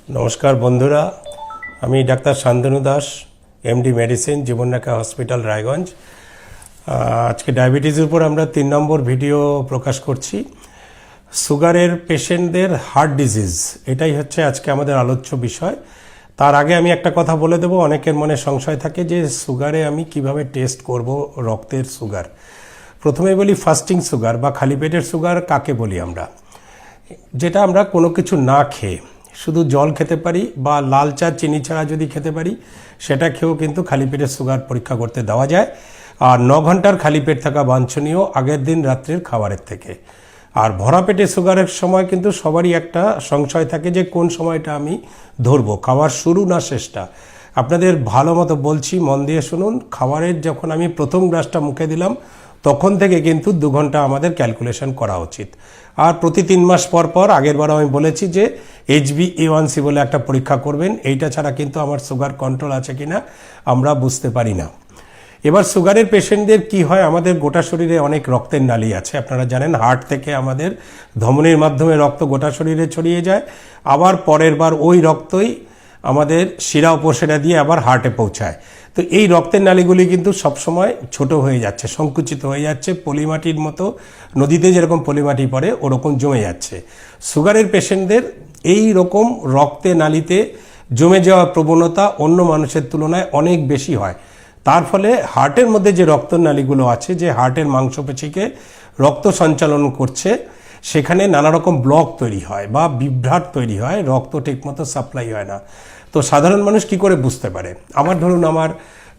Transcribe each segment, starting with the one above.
নমস্কার বন্ধুরা, আমি doctor Shantanu Das, MD medicine, Jibanrekha hospital, Raiganj. আজকে ডায়াবেটিসের উপর আমরা 3 নম্বর ভিডিও প্রকাশ করছি। সুগারের পেশেন্টদের হার্ট ডিজিজ, এটাই হচ্ছে আজকে আমাদের আলোচ্য বিষয়। তার আগে আমি একটা কথা বলে দেব, অনেকের মনে সংশয় থাকে যে সুগারে আমি কিভাবে টেস্ট করব রক্তের সুগার। প্রথমে বলি ফাস্টিং সুগার বা খালি পেটের সুগার কাকে বলি আমরা, যেটা আমরা কোনো কিছু না খেয়ে শুধু জল খেতে পারি বা লাল চা চিনি ছাড়া যদি খেতে পারি, সেটা খেয়েও কিন্তু খালি পেটের সুগার পরীক্ষা করতে দেওয়া যায়। আর 9 ঘন্টার খালি পেট থাকা বাঞ্ছনীয় আগের দিন রাত্রের খাবারের থেকে। আর ভরা পেটে সুগারের সময় কিন্তু সবারই একটা সংশয় থাকে যে কোন সময়টা আমি ধরবো, খাওয়ার শুরু না শেষটা। আপনাদের ভালো মতো বলছি, মন দিয়ে শুনুন। খাবারের যখন আমি প্রথম গ্রাসটা মুখে দিলাম তখন থেকে কিন্তু 2 ঘন্টা আমাদের ক্যালকুলেশন করা উচিত। আর প্রতি 3 মাস পর পর, আগের বারও আমি বলেছি যে HbA1c বলে একটা পরীক্ষা করবেন। এইটা ছাড়া কিন্তু আমার সুগার কন্ট্রোল আছে কিনা আমরা বুঝতে পারি না। এবার সুগারের পেশেন্টদের কি হয়, আমাদের গোটা শরীরে অনেক রক্তের নালী আছে। আপনারা জানেন হার্ট থেকে আমাদের ধমনির মাধ্যমে রক্ত গোটা শরীরে ছড়িয়ে যায়, আবার পরের বার ওই রক্তই আমাদের শিরা উপশিরা দিয়ে আবার হার্টে পৌঁছায়। তো এই রক্তের নালীগুলি কিন্তু সবসময় ছোট হয়ে যাচ্ছে, সংকুচিত হয়ে যাচ্ছে, পলিমাটির মতো, নদীতে যেরকম পলিমাটি পড়ে ওরকম জমে যাচ্ছে। সুগারের পেশেন্টদের এই রকম রক্তের নালীতে জমে যাওয়ার প্রবণতা অন্য মানুষের তুলনায় অনেক বেশি হয়। তার ফলে হার্টের মধ্যে যে রক্তনালীগুলো আছে, যে হার্টের মাংসপেশিকে রক্ত সঞ্চালন করছে, সেখানে নানা রকম ব্লক তৈরি হয় বা বিভ্রাট তৈরি হয়, রক্ত ঠিকমতো সাপ্লাই হয় না। তো সাধারণ মানুষ কি করে বুঝতে পারে? আমার ধরুন আমার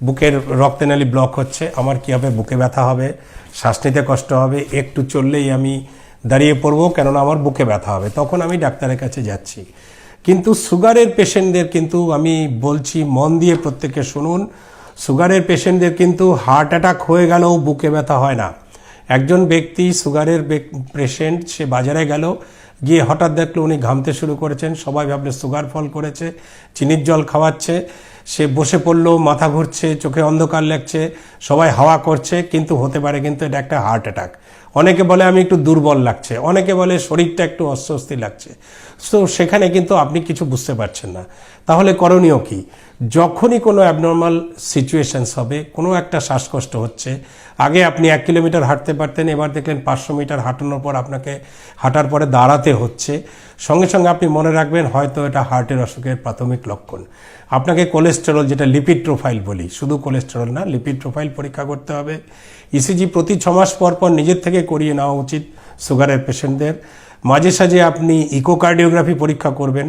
বুকের রক্তনালী ব্লক হচ্ছে, আমার কী হবে? বুকে ব্যথা হবে, শ্বাস নিতে কষ্ট হবে, একটু চললেই আমি দাঁড়িয়ে পড়বো, কেননা আমার বুকে ব্যথা হবে, তখন আমি ডাক্তারের কাছে যাচ্ছি। কিন্তু সুগারের পেশেন্টদের কিন্তু আমি বলছি, মন দিয়ে প্রত্যেকে শুনুন, সুগারের পেশেন্টদের কিন্তু হার্ট অ্যাটাক হয়ে গেলেও বুকে ব্যথা হয় না। একজন ব্যক্তি সুগারের পেশেন্ট, সে বাজারে গেল, গিয়ে হঠাৎ দেখলো উনি ঘামতে শুরু করেছেন, সবাই ভাবলে সুগার ফল করেছে, চিনির জল খাওয়াচ্ছে, সে বসে পড়লো, মাথা ঘুরছে, চোখে অন্ধকার লাগছে, সবাই হাওয়া করছে, কিন্তু হতে পারে কিন্তু এটা একটা হার্ট অ্যাটাক। অনেকে বলে আমি একটু দুর্বল লাগছে, অনেকে বলে শরীরটা একটু অস্বস্তি লাগছে। তো সেখানে কিন্তু আপনি কিছু বুঝতে পারছেন না। তাহলে করণীয় কি? যখনই কোনো অ্যাবনর্মাল সিচুয়েশনস হবে, কোনো একটা শ্বাসকষ্ট হচ্ছে, আগে আপনি 1 কিলোমিটার হাঁটতে পারতেন, এবার দেখলেন 500 মিটার হাঁটানোর পর আপনাকে হাঁটার পরে দাঁড়াতে হচ্ছে, সঙ্গে সঙ্গে আপনি মনে রাখবেন হয়তো এটা হার্টের অসুখের প্রাথমিক লক্ষণ। আপনাকে কোলেস্টেরল, যেটা লিপিড প্রোফাইল বলি, শুধু কোলেস্টেরল না, লিপিড প্রোফাইল পরীক্ষা করতে হবে। ইসিজি প্রতি 6 মাস পর পর নিজের থেকে করিয়ে নেওয়া উচিত সুগারের পেশেন্টদের। মাঝে সাঝে আপনি ইকোকার্ডিওগ্রাফি পরীক্ষা করবেন।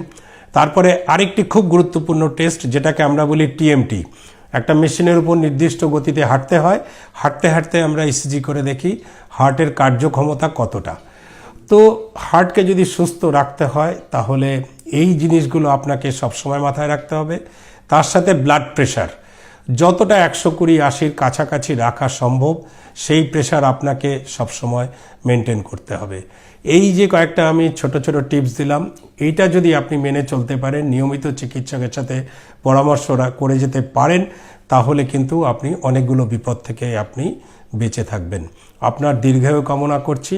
তারপরে আরেকটি খুব গুরুত্বপূর্ণ টেস্ট, যেটাকে আমরা বলি টিএমটি। একটা মেশিনের উপর নির্দিষ্ট গতিতে হাঁটতে হয়, হাঁটতে হাঁটতে আমরা ইসিজি করে দেখি হার্টের কার্যক্ষমতা কতটা। তো হার্টকে যদি সুস্থ রাখতে হয় তাহলে এই জিনিসগুলো আপনাকে সবসময় মাথায় রাখতে হবে। তার সাথে ব্লাড প্রেশার যতটা 120/80 কাছাকাছি রাখা সম্ভব, সেই প্রেশার আপনাকে সবসময় মেনটেন করতে হবে। এই যে কয়েকটা আমি ছোট ছোট টিপস দিলাম, এইটা যদি আপনি মেনে চলতে পারেন, নিয়মিত চিকিৎসকের সাথে পরামর্শ করে যেতে পারেন, তাহলে কিন্তু আপনি অনেকগুলো বিপদ থেকে আপনি বেঁচে থাকবেন। আপনার দীর্ঘায়ু কামনা করছি,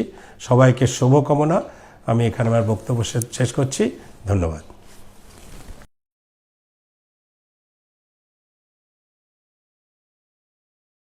সবাইকে শুভকামনা। আমি এখানে আমার বক্তব্য শেষ করছি। ধন্যবাদ।